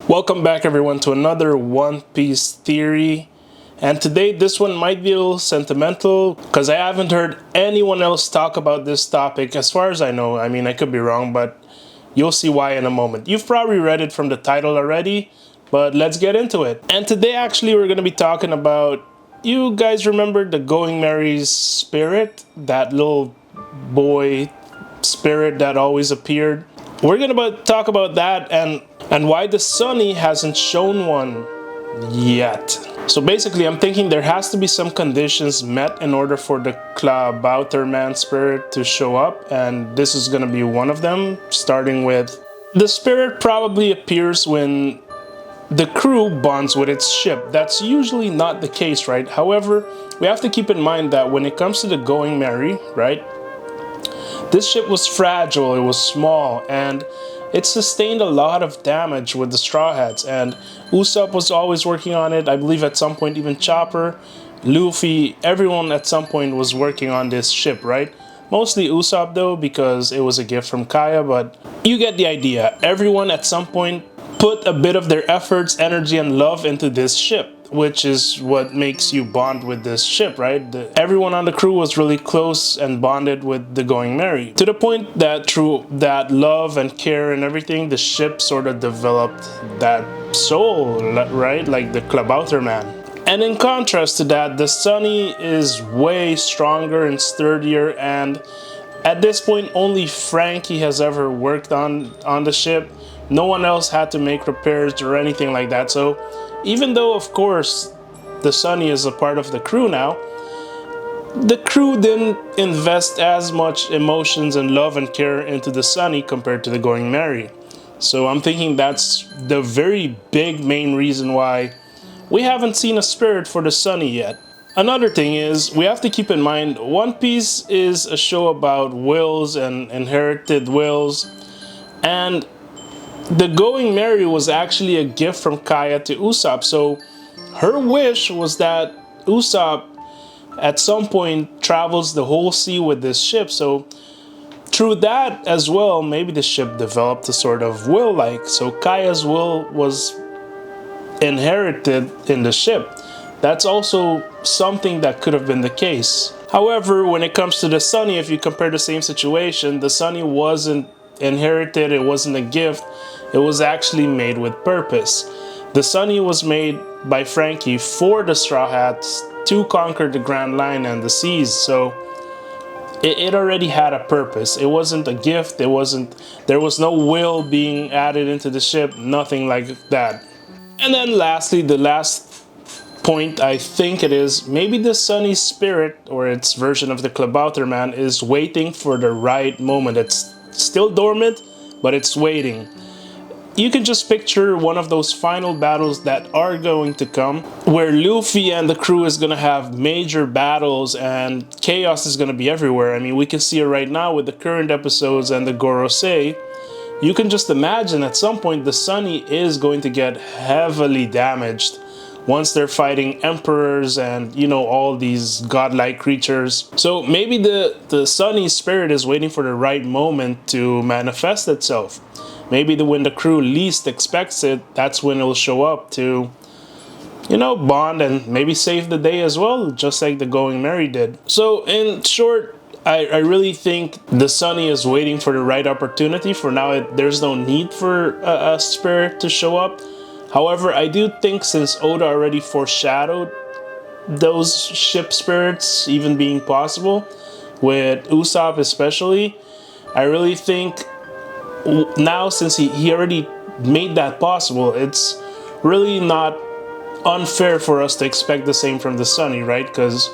Welcome back everyone to another One Piece theory. And today this one might be a little sentimental because I haven't heard anyone else talk about this topic as far as I know. I mean, I could be wrong, but you'll see why in a moment. You've probably read it from the title already, but let's get into it. And today actually we're going to be talking about, you guys remember the Going Merry's spirit? That little boy spirit that always appeared? We're going to talk about that and why the Sunny hasn't shown one yet. So basically, I'm thinking there has to be some conditions met in order for the Klabautermann spirit to show up, and this is going to be one of them, starting with the spirit probably appears when the crew bonds with its ship. That's usually not the case, right? However, we have to keep in mind that when it comes to the Going Merry, right, this ship was fragile, it was small, and it sustained a lot of damage with the Straw Hats, and Usopp was always working on it. I believe at some point even Chopper, Luffy, everyone at some point was working on this ship, right? Mostly Usopp though, because it was a gift from Kaya, but you get the idea. Everyone at some point put a bit of their efforts, energy, and love into this ship, which is what makes you bond with this ship, right? Everyone on the crew was really close and bonded with the Going Merry, to the point that through that love and care and everything, the ship sort of developed that soul, right? Like the Klabautermann. And in contrast to that, the Sunny is way stronger and sturdier, and at this point only Frankie has ever worked on the ship. No one else had to make repairs or anything like that. So even though, of course, the Sunny is a part of the crew now, the crew didn't invest as much emotions and love and care into the Sunny compared to the Going Merry. So I'm thinking that's the very big main reason why we haven't seen a spirit for the Sunny yet. Another thing is, we have to keep in mind, One Piece is a show about wills and inherited wills, and the Going Merry was actually a gift from Kaya to Usopp, so her wish was that Usopp at some point travels the whole sea with this ship. So through that as well, maybe the ship developed a sort of will-like. So Kaya's will was inherited in the ship. That's also something that could have been the case. However, when it comes to the Sunny, if you compare the same situation, the Sunny wasn't inherited, it wasn't a gift, it was actually made with purpose. The Sunny was made by Frankie for the Straw Hats to conquer the Grand Line and the seas, so it already had a purpose. It wasn't a gift, there was no will being added into the ship, nothing like that. And then lastly, the last point, I think it is, maybe the Sunny spirit, or its version of the Klabautermann, is waiting for the right moment. It's still dormant, but it's waiting. You can just picture one of those final battles that are going to come, where Luffy and the crew is going to have major battles and chaos is going to be everywhere. I mean, we can see it right now with the current episodes and the Gorosei. You can just imagine at some point the Sunny is going to get heavily damaged once they're fighting emperors and, you know, all these godlike creatures. So maybe the Sunny spirit is waiting for the right moment to manifest itself. Maybe when the crew least expects it, that's when it'll show up to, you know, bond and maybe save the day as well, just like the Going Merry did. So in short, I really think the Sunny is waiting for the right opportunity. For now, there's no need for a spirit to show up. However, I do think since Oda already foreshadowed those ship spirits even being possible, with Usopp especially, I really think now, since he already made that possible, it's really not unfair for us to expect the same from the Sunny, right? Because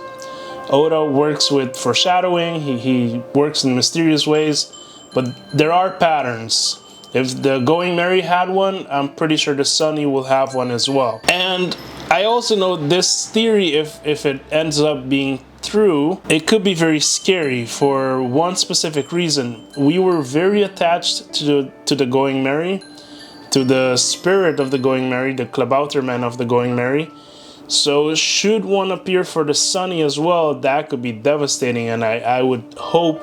Oda works with foreshadowing, he works in mysterious ways, but there are patterns. If the Going Merry had one, I'm pretty sure the Sunny will have one as well. And I also know this theory, if it ends up being true, it could be very scary for one specific reason. We were very attached to the Going Merry, to the spirit of the Going Merry, the Klabautermann of the Going Merry. So should one appear for the Sunny as well, that could be devastating, and I would hope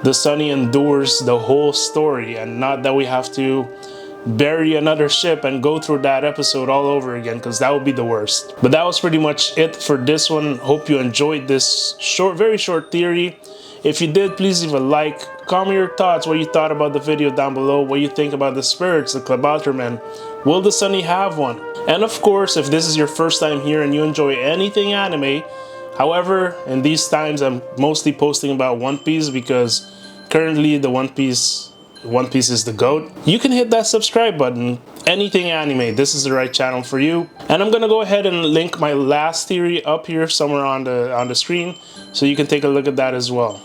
the Sunny endures the whole story and not that we have to bury another ship and go through that episode all over again, because that would be the worst. But that was pretty much it for this one. Hope you enjoyed this very short theory. If you did, please leave a like. Comment your thoughts, what you thought about the video down below, what you think about the spirits, the Klabautermann. Will the Sunny have one? And of course, if this is your first time here and you enjoy anything anime, however, in these times I'm mostly posting about One Piece because currently the One Piece is the GOAT. You can hit that subscribe button. Anything anime, this is the right channel for you. And I'm gonna go ahead and link my last theory up here somewhere on the screen so you can take a look at that as well.